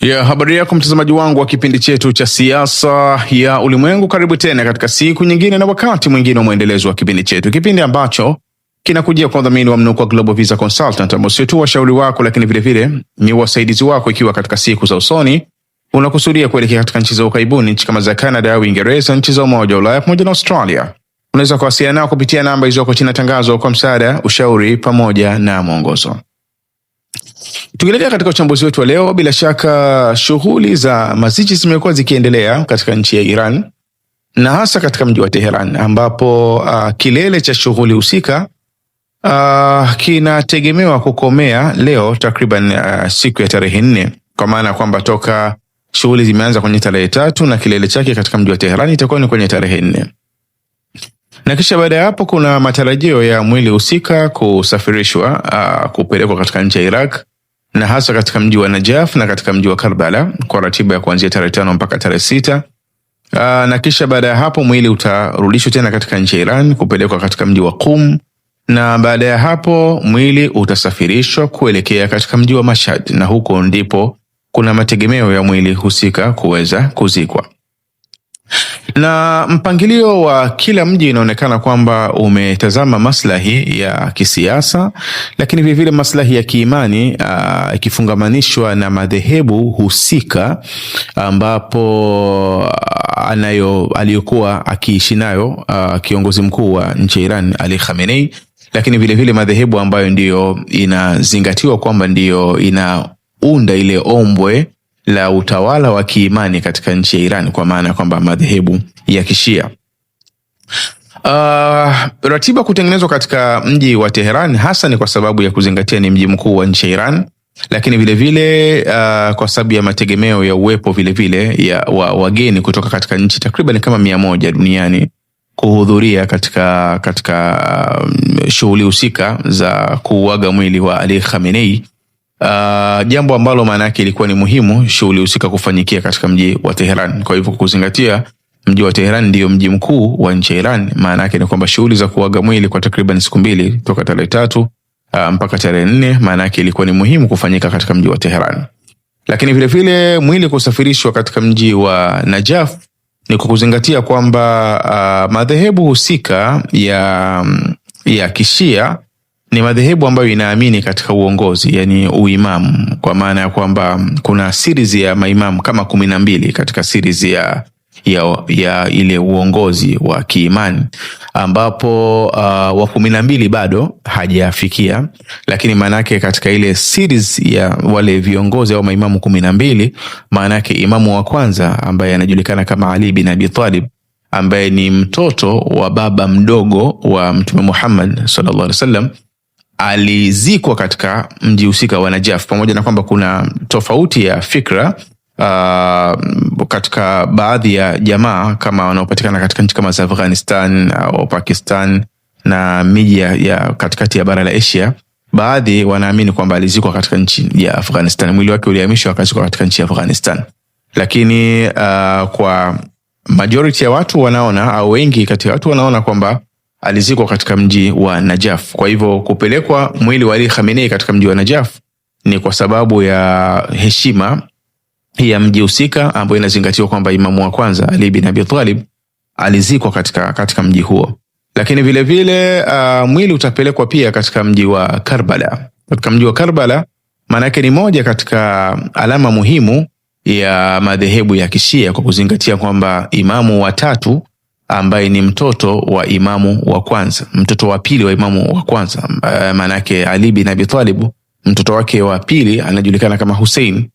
Ya habari yako mtazamaji wangu wa kipindi chetu cha siasa ya ulimwengu, karibu tena katika siku nyingine na wakati mwingine wa mwendelezo wa kipindi chetu, kipindi ambacho kinakujia kwa dhamini wa mnuko wa Global Visa Consultant, ambao sio tu washauri wako lakini vile vile ni wasaidizi wako ikiwa katika siku za usoni unakusudia kuelekea katika nchi za ukaibuni, nchi kama za Canada, Uingereza, nchi za Umoja wa Ulaya pamoja na Australia. Unaweza kuwasiliana nao kupitia namba hizo kwa chini ya tangazo kwa msaada, ushauri pamoja na mwongozo. Tukielekea katika uchambuzi wetu wa leo, bila shaka shughuli za mazishi zimekuwa zikiendelea katika nchi ya Iran na hasa katika mji wa Tehran, ambapo kilele cha shughuli husika kinategemewa kukomea leo takriban siku ya tarehe 4, kwa maana kwamba toka shughuli zimeanza kwenye tarehe 3 na kilele chake katika mji wa Tehran itakuwa ni kwenye tarehe 4. Na kisha baada ya hapo kuna matarajio ya mwili husika kusafirishwa kupelekwa katika nchi ya Iraq, na hasa katika mji wa Najaf na katika mji wa Karbala kwa ratiba ya kuanzia tarehe 5 mpaka tarehe 6. Na kisha baada ya hapo mwili utarudishwa tena katika nchi ya Iran kupelekwa katika mji wa Qum, na baada ya hapo mwili utasafirishwa kuelekea katika mji wa Mashhad, na huko ndipo kuna mategemeo ya mwili husika kuweza kuzikwa. Na mpangilio wa kila mji inaonekana kwamba umetazama maslahi ya kisiasa, lakini vile vile maslahi ya kiimani ikifungamanishwa na madhehebu husika ambapo aliyokuwa akiishi nayo kiongozi mkuu wa nchi ya Iran Ali Khamenei, lakini vile vile madhehebu ambayo ndiyo inazingatiwa kwamba ndiyo inaunda ile ombwe la utawala wa kiimani katika nchi ya Iran, kwa maana kwamba madhehebu ya Kishia. Ratiba kutengenezwa katika mji wa Tehran hasa ni kwa sababu ya kuzingatia ni mji mkuu wa nchi ya Iran, lakini vile vile kwa sababu ya mategemeo ya uwepo vile vile ya wageni kutoka katika nchi takriban kama 100 duniani kuhudhuria katika shughuli husika za kuuaga mwili wa Ali Khamenei. Jambo ambalo maana yake ilikuwa ni muhimu shughuli husika kufanyikia katika mji wa Tehran. Kwa hivyo kuzingatia mji wa Tehran ndio mji mkuu wa nchi ya Iran, maana yake ni kwamba shughuli za kuaga mwili kwa takriban siku 2 toka tarehe 3 mpaka tarehe 4, maana yake ilikuwa ni muhimu kufanyika katika mji wa Tehran. Lakini vile vile mwili kusafirishwa katika mji wa Najaf ni kuzingatia kwamba madhehebu husika ya Kishia ni madhehebu ambayo inaamini katika uongozi, yani uimamu, kwa maana ya kwamba kuna series ya maimamu kama 12 katika series ya ile uongozi wa kiimani, ambapo wa 12 bado hajafikia, lakini maana yake katika ile series ya wale viongozi au maimamu 12, maana yake imamu wa kwanza ambaye anajulikana kama Ali bin Abi Talib, ambaye ni mtoto wa baba mdogo wa Mtume Muhammad sallallahu alaihi wasallam, alizikwa katika mji husika wa Najaf, pamoja na kwamba kuna tofauti ya fikra katika baadhi ya jamaa kama wanaopatikana katika nchi kama za Afghanistan au Pakistan na miji ya katikati ya bara la Asia. Baadhi wanaamini kwamba alizikwa katika nchi ya Afghanistan, mwili wake ulihamishwa akazikwa katika nchi ya Afghanistan, lakini kwa majority ya watu wanaona, au wengi kati ya watu wanaona kwamba alizikwa katika mji wa Najaf. Kwa hivyo kupelekwa mwili wa Ali Khamenei katika mji wa Najaf ni kwa sababu ya heshima ya mji husika ambayo inazingatiwa kwamba imamu wa kwanza Ali bin Abi Talib alizikwa katika mji huo. Lakini vile vile mwili utapelekwa pia katika mji wa Karbala. Katika mji wa Karbala maana yake ni moja katika alama muhimu ya madhehebu ya Kishia, kwa kuzingatia kwamba imamu wa 3 ambaye ni mtoto wa imamu wa kwanza, mtoto wa pili wa imamu wa kwanza, maana yake Ali bin Abi Talib, mtoto wake wa pili anajulikana kama Hussein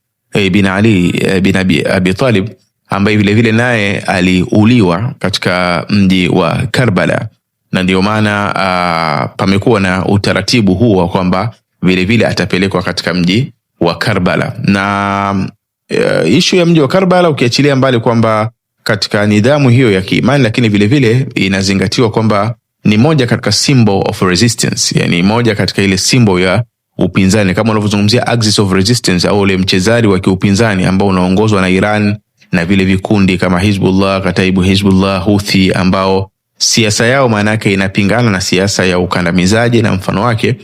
bin Ali bin Abi Talib, ambaye vile vile naye aliuliwa katika mji wa Karbala. Na ndio maana pamekuwa na utaratibu huo kwamba vile vile atapelekwa katika mji wa Karbala. Na ishu ya mji wa Karbala ukiachilia mbali kwamba katika nidhamu hiyo ya kiimani, lakini vile vile inazingatiwa kwamba ni moja katika symbol of resistance, yani moja katika ile symbol ya upinzani, kama unavyozungumzia axis of resistance au ule mchezari wa kiupinzani ambao unaongozwa na Iran na vile vikundi kama Hizbullah, Kataibu Hizbullah, Houthi, ambao siasa yao maana yake inapingana na siasa ya ukandamizaji na mfano wake.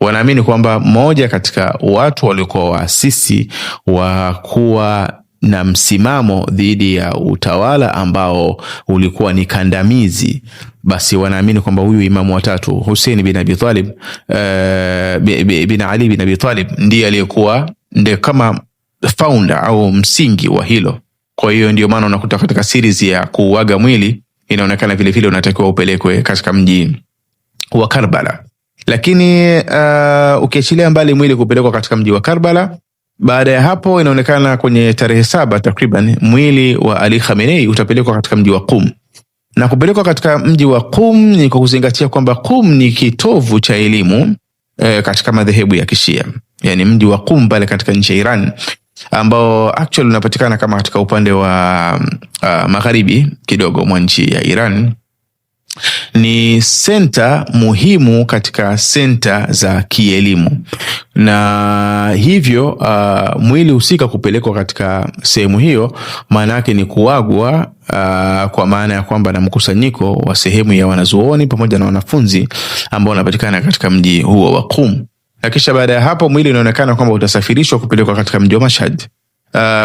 wanaamini kwamba mmoja katika watu waliokuwa waasisi wa kuwa na msimamo dhidi ya utawala ambao ulikuwa ni kandamizi, basi wanaamini kwamba huyu imamu watatu Hussein bin Abi Talib, bin Ali bin Abi Talib ndiye aliyekuwa kama founder au msingi wa hilo. Kwa hiyo ndio maana unakuta katika series ya kuuaga mwili inaonekana vile vile unatakiwa upelekwe katika mji wa Karbala. Lakini ukiachilia mbali mwili kupelekwa katika mji wa Karbala, baada ya hapo inaonekana kwenye tarehe 7 takriban mwili wa Ali Khamenei utapelekwa katika mji wa Qum. Na kupelekwa katika mji wa Qum ni kwa kuzingatia kwamba Qum ni kitovu cha elimu katika madhehebu ya Kishia. Yani mji wa Qum pale katika nchi ya Iran, ambao actually unapatikana kama katika upande wa magharibi kidogo mwa nchi ya Iran, ni senta muhimu katika senta za kielimu. Na hivyo mwili husika kupelekwa katika sehemu hiyo maana yake ni kuagwa, kwa maana ya kwamba na mkusanyiko wa sehemu ya wanazuoni pamoja na wanafunzi ambao wanapatikana katika mji huo wa Qum. Na kisha baada ya hapo mwili unaonekana kwamba utasafirishwa kupelekwa katika mji wa Mashhad.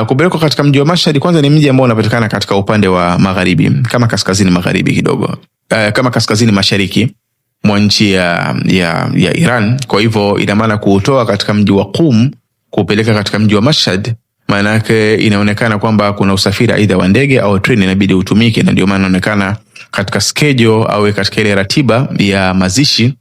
Kupelekwa katika mji wa Mashhad kwanza ni mji ambao unapatikana katika upande wa magharibi, kama kaskazini magharibi kidogo, kama kaskazini mashariki mwa nchi ya Iran. Kwa hivyo ina maana kuutoa katika mji wa Qum kupeleka katika mji wa Mashhad, maana yake inaonekana kwamba kuna usafiri aidha wa ndege au treni inabidi utumike. Na ndio maana inaonekana katika schedule au katika ile ratiba ya mazishi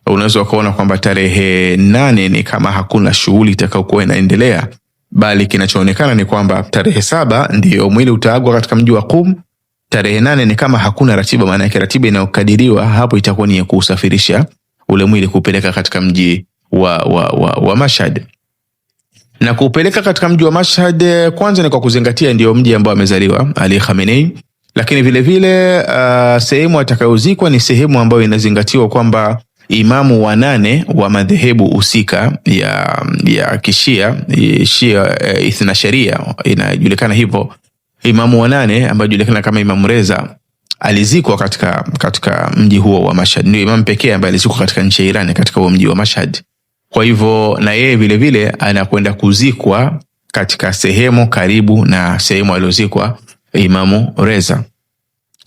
unaweza kuona kwamba tarehe 8 ni kama hakuna shughuli itakayokuwa inaendelea, bali kinachoonekana ni kwamba tarehe 7 ndio mwili utaagwa katika mji wa Qum. Tarehe 8 ni kama hakuna ratiba, maana yake ratiba inayokadiriwa hapo itakuwa ni ya kusafirisha ule mwili kupeleka katika mji wa Mashhad. Na kupeleka katika mji wa Mashhad kwanza ni kwa kuzingatia ndio mji ambao amezaliwa Ali Khamenei, lakini vile vile sehemu atakayozikwa ni sehemu ambayo inazingatiwa kwamba imamu wa 8 wa madhehebu husika ya Kishia, Shia Ithna Sharia inajulikana hivyo, imamu wa 8 ambaye julikana kama Imam Reza alizikwa katika mji huo wa Mashhad. Ndio imam pekee ambaye alizikwa katika nchi ya Iran katika huo mji wa Mashhad. Kwa hivyo na yeye vile vile anakwenda kuzikwa katika sehemu karibu na sehemu aliyozikwa Imamu Reza.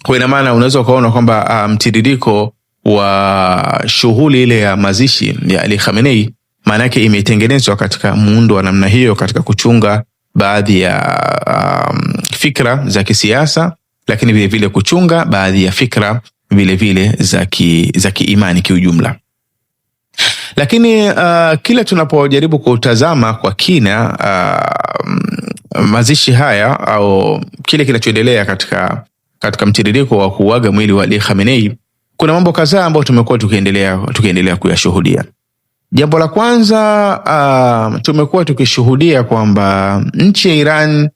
Kwa ina maana unaweza kuona kwamba mtiririko wa shughuli ile ya mazishi ya Ali Khamenei maana yake imetengenezwa katika muundo wa namna hiyo, katika kuchunga baadhi ya fikra za kisiasa, lakini vile vile kuchunga baadhi ya fikra vile vile za kiimani kiujumla. Lakini kila tunapojaribu kutazama kwa kina mazishi haya au kile kinachoendelea katika mtiririko wa kuaga mwili wa Ali Khamenei, kuna mambo kadhaa ambayo tumekuwa tukiendelea kuyashuhudia. Jambo la kwanza, tumekuwa tukishuhudia kwamba nchi ya Iran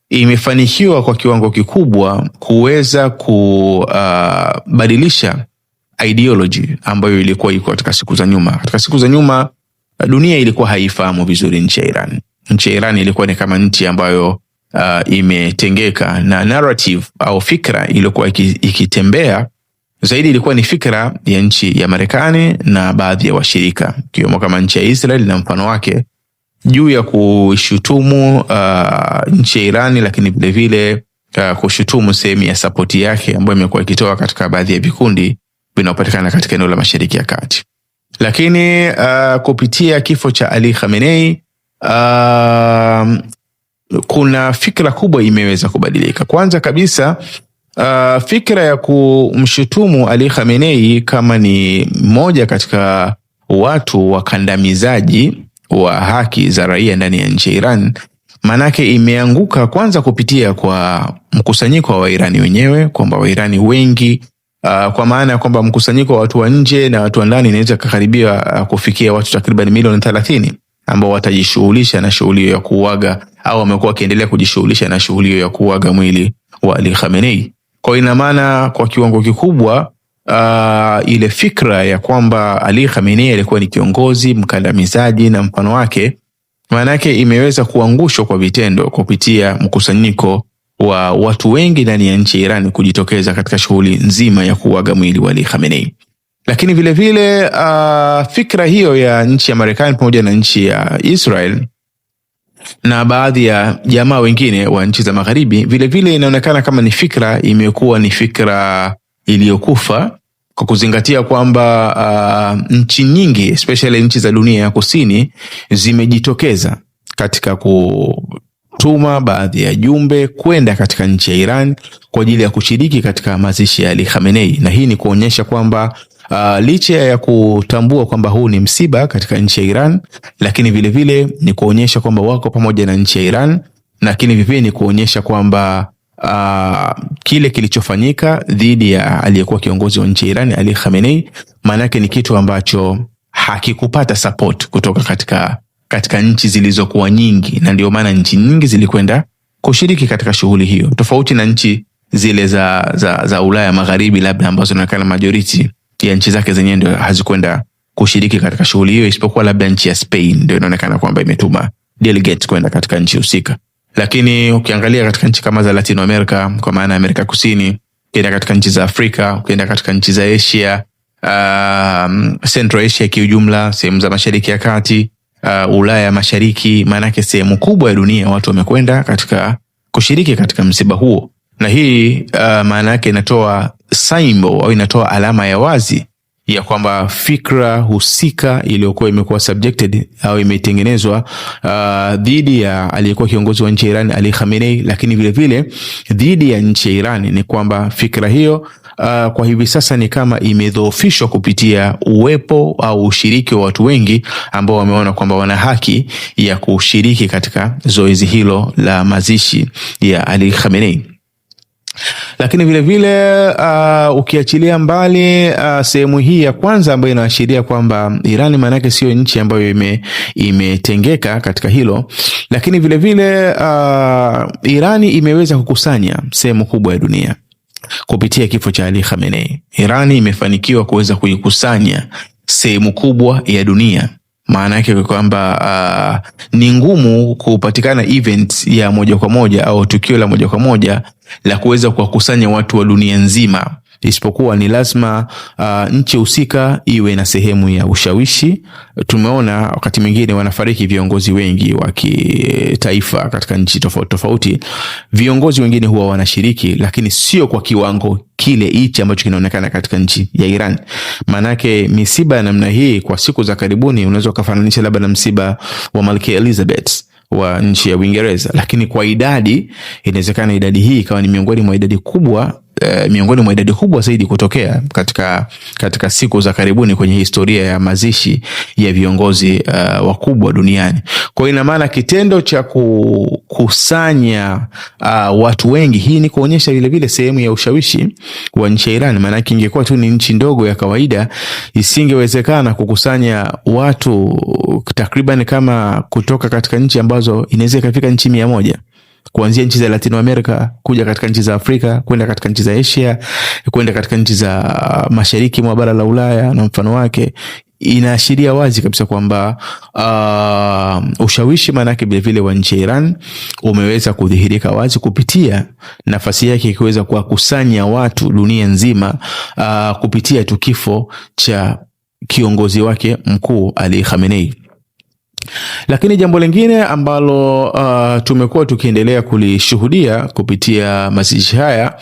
imefanikiwa kwa kiwango kikubwa kuweza kubadilisha ideology ambayo ilikuwa iko katika siku za nyuma. Katika siku za nyuma dunia ilikuwa haifahamu vizuri nchi ya Iran. Nchi ya Iran ilikuwa ni kama nchi ambayo imetengeka, na narrative au fikra iliyokuwa ikitembea zaidi ilikuwa ni fikra ya nchi ya Marekani na baadhi ya washirika kiwemo kama nchi ya Israel na mfano wake juu ya kushutumu nchi ya Iran, lakini vile vile kushutumu sehemu ya support yake ambayo imekuwa ikitoa katika baadhi ya vikundi vinapatikana katika eneo la Mashariki ya Kati. Lakini kupitia kifo cha Ali Khamenei kuna fikra kubwa imeweza kubadilika. Kwanza kabisa fikra ya kumshutumu Ali Khamenei kama ni moja katika watu wakandamizaji wa haki za raia ndani ya nchi ya Iran, manake imeanguka kwanza kupitia kwa mkusanyiko wa Wairani wenyewe, kwamba Wairani wengi kwa maana ya kwamba mkusanyiko wa watu wa nje na watu wa ndani inaweza kukaribia kufikia watu takriban milioni 30 ambao watajishughulisha na shughuli ya kuuaga au wamekuwa wakiendelea kujishughulisha na shughuli ya kuuaga mwili wa Ali Khamenei. Kwa ina maana kwa kiwango kikubwa ile fikra ya kwamba Ali Khamenei alikuwa ni kiongozi mkandamizaji na mfano wake, maana yake imeweza kuangushwa kwa vitendo kupitia mkusanyiko wa watu wengi ndani ya nchi ya Iran kujitokeza katika shughuli nzima ya kuuaga mwili wa Ali Khamenei. Lakini vile vile fikra hiyo ya nchi ya Marekani pamoja na nchi ya Israel na baadhi ya jamaa wengine wa nchi za magharibi vile vile inaonekana kama ni fikra imekuwa ni fikra iliyokufa, kwa kuzingatia kwamba nchi nyingi especially nchi za dunia ya kusini zimejitokeza katika kutuma baadhi ya jumbe kwenda katika nchi ya Iran kwa ajili ya kushiriki katika mazishi ya Ali Khamenei, na hii ni kuonyesha kwamba licha ya kutambua kwamba huu ni msiba katika nchi ya Iran, lakini vile vile ni kuonyesha kwamba wako pamoja na nchi ya Iran, lakini vile vile ni kuonyesha kwamba kile kilichofanyika dhidi ya aliyekuwa kiongozi wa nchi ya Iran Ali Khamenei, maana yake ni kitu ambacho hakikupata support kutoka katika nchi zilizokuwa nyingi, na ndio maana nchi nyingi zilikwenda kushiriki katika shughuli hiyo, tofauti na nchi zile za Ulaya Magharibi labda ambazo zinaonekana majority ya nchi zake zenyewe ndio hazikwenda kushiriki katika shughuli hiyo, isipokuwa labda nchi ya Spain ndio inaonekana kwamba imetuma delegates kwenda katika nchi husika. Lakini ukiangalia katika nchi kama za Latin America, kwa maana Amerika Kusini, ukienda katika nchi za Afrika, ukienda katika nchi za Asia, Central Asia kiujumla, sehemu za Mashariki ya Kati, Ulaya Mashariki, maana yake sehemu kubwa ya dunia watu wamekwenda katika kushiriki katika msiba huo. Na hii maana yake inatoa symbol au inatoa alama ya wazi ya kwamba fikra husika iliyokuwa imekuwa subjected au imetengenezwa dhidi ya aliyekuwa kiongozi wa nchi ya Iran Ali Khamenei, lakini vile vile dhidi ya nchi ya Iran, ni kwamba fikra hiyo kwa hivi sasa ni kama imedhoofishwa kupitia uwepo au ushiriki wa watu wengi ambao wameona kwamba wana haki ya kushiriki katika zoezi hilo la mazishi ya Ali Khamenei. Lakini vile vile ukiachilia mbali sehemu hii ya kwanza ambayo inaashiria kwamba Iran maana yake sio nchi ambayo imetengeka katika hilo, lakini vile vile Iran imeweza kukusanya sehemu kubwa ya dunia kupitia kifo cha Ali Khamenei. Iran imefanikiwa kuweza kuikusanya sehemu kubwa ya dunia. Maana yake kwamba ni ngumu kupatikana event ya moja kwa moja au tukio la moja kwa moja la kuweza kuwakusanya watu wa dunia nzima, isipokuwa ni lazima nchi husika iwe na sehemu ya ushawishi. Tumeona wakati mwingine wanafariki viongozi wengi wa kitaifa katika nchi tofauti tofauti, viongozi wengine huwa wanashiriki, lakini sio kwa kiwango kile hichi ambacho kinaonekana katika nchi ya Iran. Manake misiba ya namna hii kwa siku za karibuni unaweza kufananisha labda na msiba wa Malkia Elizabeth wa nchi ya Uingereza, lakini kwa idadi inawezekana idadi hii ikawa ni miongoni mwa idadi kubwa zaidi kutokea katika siku za karibuni kwenye historia ya mazishi ya viongozi wakubwa duniani. Kwa ina maana kitendo cha kukusanya watu wengi, hii ni kuonyesha vile vile sehemu ya ushawishi wa nchi ya Iran. Maana ingekuwa tu ni nchi ndogo ya kawaida, isingewezekana kukusanya watu takriban kama kutoka katika nchi ambazo inaweza ikafika nchi 100, kuanzia nchi za Latin America kuja katika nchi za Afrika, kwenda katika nchi za Asia, kwenda katika nchi za mashariki mwa bara la Ulaya na mfano wake. Inaashiria wazi kabisa kwamba ushawishi manake vile vile wa nchi ya Iran umeweza kudhihirika wazi kupitia nafasi yake ikiweza kuwakusanya watu dunia nzima kupitia tukifo cha kiongozi wake mkuu Ali Khamenei. Lakini jambo lingine ambalo tumekuwa tukiendelea kulishuhudia kupitia mazishi haya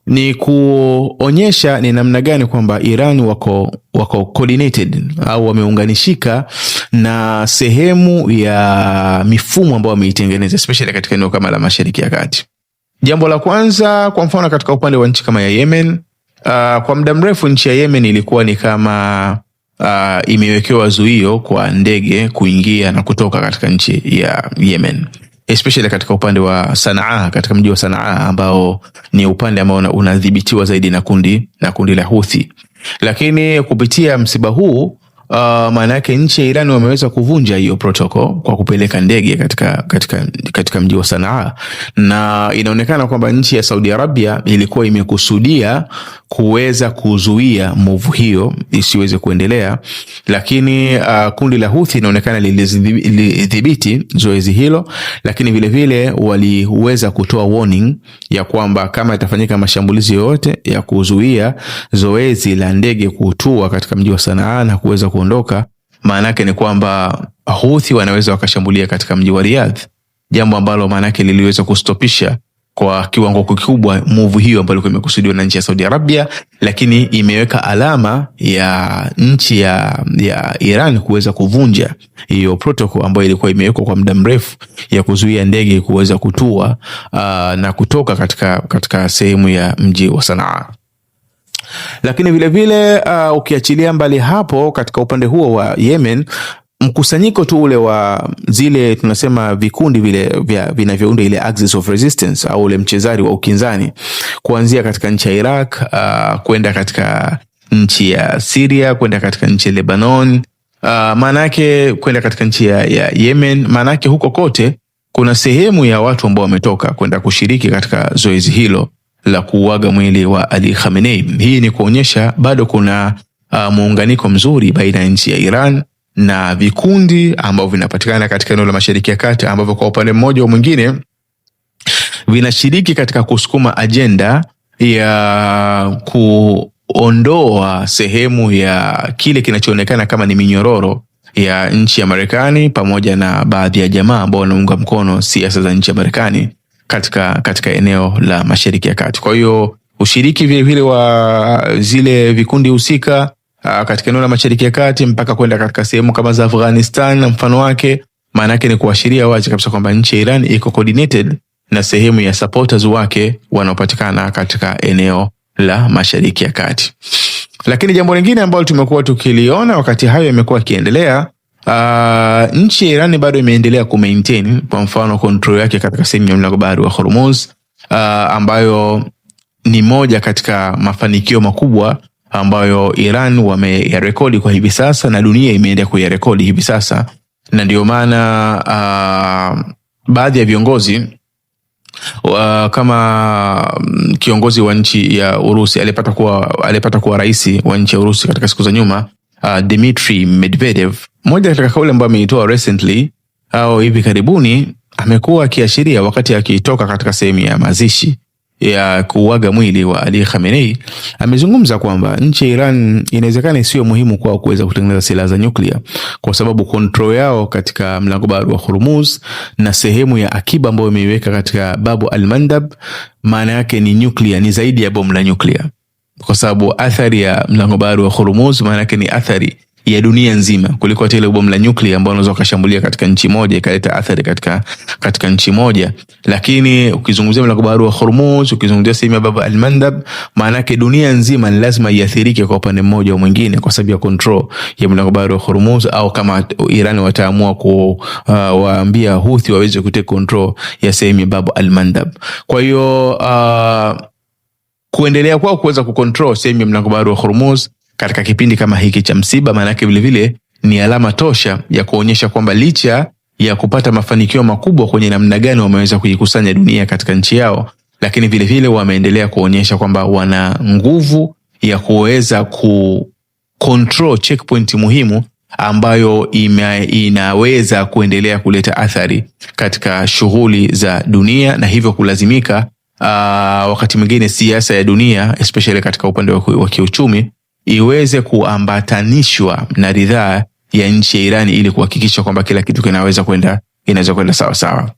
ni kuonyesha ni namna gani kwamba Iran wako coordinated au wameunganishika na sehemu ya mifumo ambayo wameitengeneza especially katika eneo kama la Mashariki ya Kati. Jambo la kwanza, kwa mfano katika upande wa nchi kama ya Yemen, kwa muda mrefu nchi ya Yemen ilikuwa ni kama imewekewa zuio kwa ndege kuingia na kutoka katika nchi ya Yemen, especially katika upande wa Sanaa, katika mji wa Sanaa ambao ni upande ambao unadhibitiwa zaidi na kundi la Houthi. Lakini kupitia msiba huu maana yake nchi ya Iran wameweza kuvunja hiyo protocol kwa kupeleka ndege katika mji wa Sanaa, na inaonekana kwamba nchi ya Saudi Arabia ilikuwa imekusudia kuweza kuzuia move hiyo isiweze kuendelea, lakini kundi la Houthi inaonekana lilidhibiti zoezi hilo, lakini vile vile waliweza kutoa warning ya kwamba kama itafanyika mashambulizi yoyote ya kuzuia zoezi la ndege kutua katika mji wa Sanaa na kuweza kuondoka, maana yake ni kwamba Houthi wanaweza wakashambulia katika mji wa Riyadh, jambo ambalo maana yake liliweza kustopisha kwa kiwango kikubwa move hiyo ambayo ilikuwa imekusudiwa na nchi ya Saudi Arabia, lakini imeweka alama ya nchi ya Iran kuweza kuvunja hiyo protocol ambayo ilikuwa imewekwa kwa muda mrefu ya kuzuia ndege kuweza kutua na kutoka katika sehemu ya mji wa Sanaa. Lakini vile vile ukiachilia mbali hapo, katika upande huo wa Yemen, mkusanyiko tu ule wa zile tunasema vikundi vile vinavyounda ile axis of resistance au ule mchezari wa ukinzani, kuanzia katika nchi ya Iraq kwenda katika nchi ya Syria, kwenda katika nchi ya Lebanon, maana yake kwenda katika nchi ya Yemen, maana yake huko kote kuna sehemu ya watu ambao wametoka kwenda kushiriki katika zoezi hilo la kuuaga mwili wa Ali Khamenei. Hii ni kuonyesha bado kuna muunganiko mzuri baina ya nchi ya Iran na vikundi ambavyo vinapatikana katika eneo la Mashariki ya Kati, ambavyo kwa upande mmoja au mwingine vinashiriki katika kusukuma ajenda ya kuondoa sehemu ya kile kinachoonekana kama ni minyororo ya nchi ya Marekani pamoja na baadhi ya jamaa ambao wanaunga mkono siasa za nchi ya Marekani katika eneo la Mashariki ya Kati. Kwa hiyo ushiriki vile vile wa zile vikundi husika katika eneo la Mashariki ya Kati mpaka kwenda katika sehemu kama za Afghanistan na mfano wake, maana yake ni kuashiria wazi kabisa kwamba nchi ya Iran iko coordinated na sehemu ya supporters wake wanaopatikana katika eneo la Mashariki ya Kati. Lakini jambo lingine ambalo tumekuwa tukiliona wakati hayo yamekuwa yakiendelea, nchi ya Iran bado imeendelea kumaintain kwa mfano control yake katika sehemu ya mlango bahari wa Hormuz, ambayo ni moja katika mafanikio makubwa ambayo Iran wameyarekodi kwa hivi sasa na dunia imeendelea kuyarekodi hivi sasa. Na ndio maana baadhi ya viongozi kama kiongozi wa nchi ya Urusi alipata kuwa rais wa nchi ya Urusi katika siku za nyuma, Dmitry Medvedev, moja katika kauli ambayo ameitoa recently au hivi karibuni, amekuwa akiashiria wakati akitoka katika sehemu ya mazishi ya kuuaga mwili wa Ali Khamenei, amezungumza kwamba nchi ya Iran inawezekana isiwe muhimu kwa kuweza kutengeneza silaha za nyuklia kwa sababu control yao katika mlango bahari wa Hormuz na sehemu ya akiba ambayo imeiweka katika Babu al-Mandab, maana yake ni nyuklia, ni zaidi ya bomu la nyuklia, kwa sababu athari ya mlango bahari wa Hormuz maana yake ni athari ya dunia nzima kuliko hata ile bomu la nyuklia ambalo unaweza kushambulia katika nchi moja ikaleta athari katika nchi moja. Lakini ukizungumzia mlango bahari wa Hormuz, ukizungumzia sehemu ya Bab al-Mandab, maana yake dunia nzima ni lazima iathirike kwa upande mmoja au mwingine kwa sababu ya control ya mlango bahari wa Hormuz, au kama Iran wataamua kuwaambia Houthi waweze kuteka control ya sehemu ya Bab al-Mandab. Kwa hiyo kuendelea kwao kuweza kucontrol sehemu ya mlango bahari wa Hormuz katika kipindi kama hiki cha msiba, maana yake vile vile ni alama tosha ya kuonyesha kwamba licha ya kupata mafanikio makubwa kwenye namna gani wameweza kujikusanya dunia katika nchi yao, lakini vile vile wameendelea kuonyesha kwamba wana nguvu ya kuweza control checkpoint muhimu ambayo inaweza kuendelea kuleta athari katika shughuli za dunia, na hivyo kulazimika wakati mwingine siasa ya dunia especially katika upande wa kiuchumi iweze kuambatanishwa na ridhaa ya nchi ya Irani ili kuhakikisha kwamba kila kitu inaweza kwenda sawa sawa.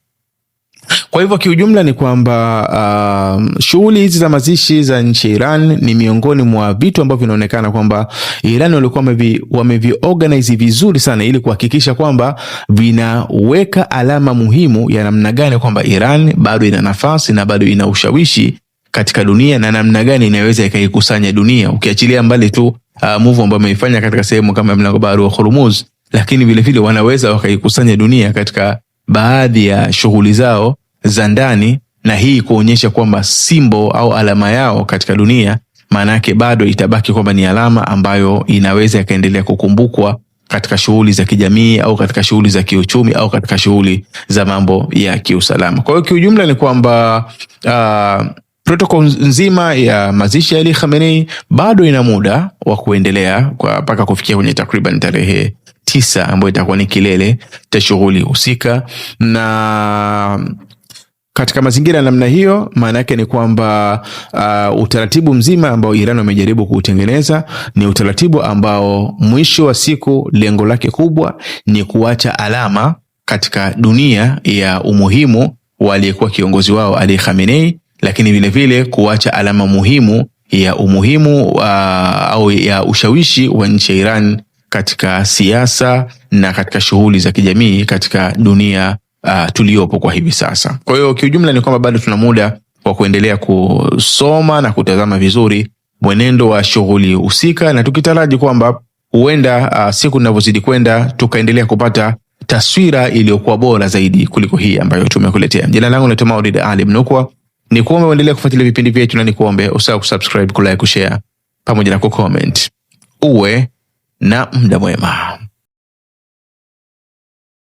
Kwa hivyo kiujumla ni kwamba shughuli hizi za mazishi za nchi ya Iran ni miongoni mwa vitu ambavyo vinaonekana kwamba Iran walikuwa wameviorganize vizuri sana ili kuhakikisha kwamba vinaweka alama muhimu ya namna gani kwamba Iran bado ina nafasi na bado ina ushawishi katika dunia na namna gani inaweza ikaikusanya dunia, ukiachilia mbali tu move ambayo wameifanya katika sehemu kama mlango bahari wa Hormuz, lakini vile vile wanaweza wakaikusanya dunia katika baadhi ya shughuli zao za ndani, na hii kuonyesha kwamba simbo au alama yao katika dunia maana yake bado itabaki kwamba ni alama ambayo inaweza ikaendelea kukumbukwa katika shughuli za kijamii au katika shughuli za kiuchumi au katika shughuli za mambo ya kiusalama. Kwa hiyo kiujumla ni kwamba protocol nzima ya mazishi ya Ali Khamenei bado ina muda wa kuendelea mpaka kufikia kwenye takriban tarehe 9 ambayo itakuwa ni kilele cha shughuli husika. Na katika mazingira namna hiyo, maana yake ni kwamba utaratibu mzima ambao Iran wamejaribu kuutengeneza ni utaratibu ambao mwisho wa siku lengo lake kubwa ni kuacha alama katika dunia ya umuhimu wa aliyekuwa kiongozi wao Ali Khamenei, lakini vile vile kuacha alama muhimu ya umuhimu au ya ushawishi wa nchi ya Iran katika siasa na katika shughuli za kijamii katika dunia tuliopo kwa hivi sasa. Kwa hiyo kiujumla ni kwamba bado tuna muda wa kuendelea kusoma na kutazama vizuri mwenendo wa shughuli husika, na tukitaraji kwamba huenda siku zinavyozidi kwenda tukaendelea kupata taswira iliyokuwa bora zaidi kuliko hii ambayo tumekuletea. Jina langu ni Maulid Ali Mnukwa. Ni kuombe uendelee kufuatilia vipindi vyetu na ni kuombe usahau kusubscribe, kulike, kushare pamoja na kucomment. Uwe na muda mwema.